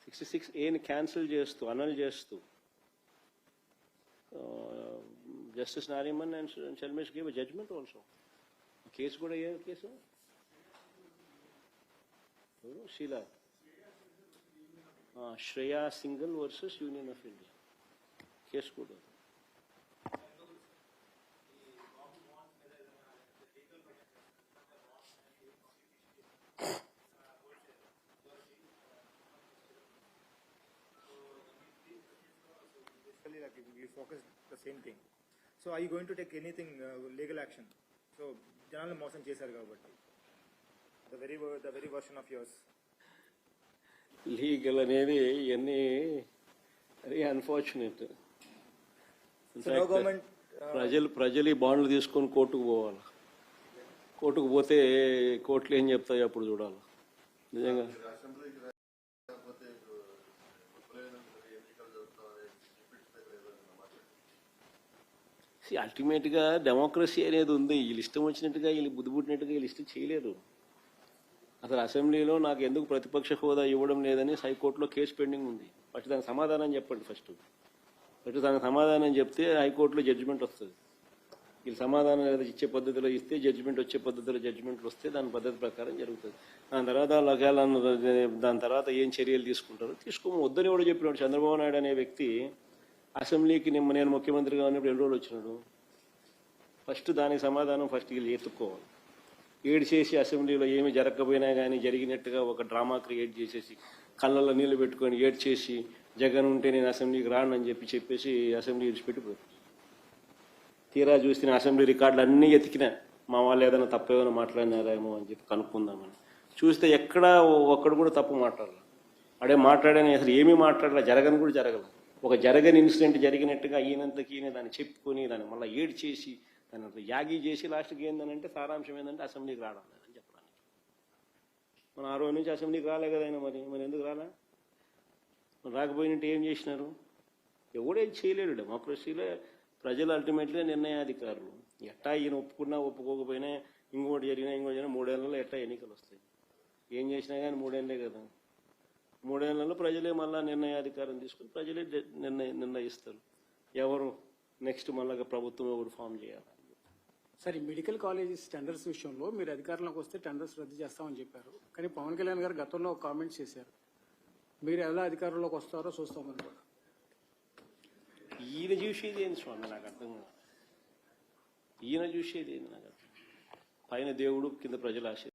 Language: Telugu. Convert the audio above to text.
66A క్యాన్సిల్ చేస్తూ అనల్ చేస్తూ జస్టిస్ నారిమన్ అండ్ షర్మిష్ గేవ్ జడ్జ్మెంట్ ఆల్సో. కేసు కూడా ఏ కేసు షీలా Shreya Singhal versus Union of India case కూడా. We focus the same thing. So are you going to take anything legal action? So janal mosam chesaru kabatti the very version of yours. Legal అనేది ఇవన్నీ వెరీ అన్ఫార్చునేట్. ప్రజలు ఈ బాండ్లు తీసుకొని కోర్టుకు పోవాలి. కోర్టుకు పోతే కోర్టులు ఏం చెప్తాయి అప్పుడు చూడాలి. నిజంగా అల్టిమేట్గా డెమోక్రసీ అనేది ఉంది. వీళ్ళు ఇష్టం వచ్చినట్టుగా వీళ్ళు బుద్ధి పుట్టినట్టుగా వీళ్ళు ఇష్టం చేయలేరు. అసలు అసెంబ్లీలో నాకు ఎందుకు ప్రతిపక్ష హోదా ఇవ్వడం లేదని హైకోర్టులో కేసు పెండింగ్ ఉంది. ఫస్ట్ దానికి సమాధానం చెప్పండి. ఫస్ట్ దానికి సమాధానం చెప్తే హైకోర్టులో జడ్జిమెంట్ వస్తుంది. వీళ్ళు సమాధానం ఇచ్చే పద్ధతిలో ఇస్తే జడ్జిమెంట్ వచ్చే పద్ధతిలో జడ్జిమెంట్లు వస్తే దాని పద్ధతి ప్రకారం జరుగుతుంది. దాని తర్వాత ఏం చర్యలు తీసుకుంటారో వద్దని కూడా చెప్పినాడు. చంద్రబాబు నాయుడు అనే వ్యక్తి అసెంబ్లీకి నేను ముఖ్యమంత్రిగా ఉన్నప్పుడు 2 రోజులు వచ్చినాడు. ఫస్ట్ దానికి సమాధానం వీళ్ళు ఎత్తుక్కోవాలి. చేసి అసెంబ్లీలో ఏమి జరగకపోయినా కానీ జరిగినట్టుగా ఒక డ్రామా క్రియేట్ చేసేసి కళ్ళల్లో నీళ్లు పెట్టుకొని చేసి జగన్ ఉంటే నేను అసెంబ్లీకి రానని చెప్పేసి అసెంబ్లీ విడిచిపెట్టిపోయారు. తీరా చూసిన అసెంబ్లీ రికార్డులు అన్నీ ఎతికినా మా వాళ్ళు ఏదైనా తప్పు ఏమైనా మాట్లాడినారేమో అని చెప్పి కనుక్కుందామని చూస్తే ఎక్కడా ఒక్కడు కూడా తప్పు మాట్లాడాలి. అడే మాట్లాడని అసలు ఏమీ మాట్లాడాల, జరగని కూడా జరగల. ఒక జరగని ఇన్సిడెంట్ జరిగినట్టుగా ఈయనంతకి ఈయన దాన్ని చెప్పుకొని దాన్ని మళ్ళీ చేసి దాన్ని యాగి చేసి లాస్ట్కి ఏంటంటే సారాంశం ఏంటంటే అసెంబ్లీకి రావడం అని చెప్పడానికి. మన ఆ రోజు నుంచి అసెంబ్లీకి రాలే కదా ఆయన. మరి ఎందుకు రాలా? రాకపోయినట్టు ఏం చేసినారు? ఎవడేం చేయలేడు. డెమోక్రసీలో ప్రజలు అల్టిమేట్లీ నిర్ణయాధికారులు. ఎట్టా ఈయన ఒప్పుకున్నా ఒప్పుకోకపోయినా ఇంకోటి జరిగినా 3 ఏళ్లలో ఎట్టా ఎన్నికలు వస్తాయి. ఏం చేసినా కానీ 3 ఏళ్ళే కదా. 3 ఏళ్లలో ప్రజలే మళ్ళా నిర్ణయాధికారం తీసుకుని ప్రజలే నిర్ణయిస్తారు ఎవరు నెక్స్ట్ మళ్ళా ప్రభుత్వం ఎవరు ఫామ్ చేయాలి. సార్, ఈ మెడికల్ కాలేజెస్ టెండర్స్ విషయంలో మీరు అధికారంలోకి వస్తే టెండర్స్ రద్దు చేస్తామని చెప్పారు. కానీ పవన్ కళ్యాణ్ గారు గతంలో కామెంట్స్ చేశారు. మీరు ఎలా అధికారంలోకి వస్తారో చూస్తామని కూడా. ఈయన చూసేది ఏంది స్వామి నాకు అర్థం కాదు. ఈయన చూసేది ఏంది నాకు అర్థం. పైన దేవుడు కింద ప్రజల ఆశీర్వాదం.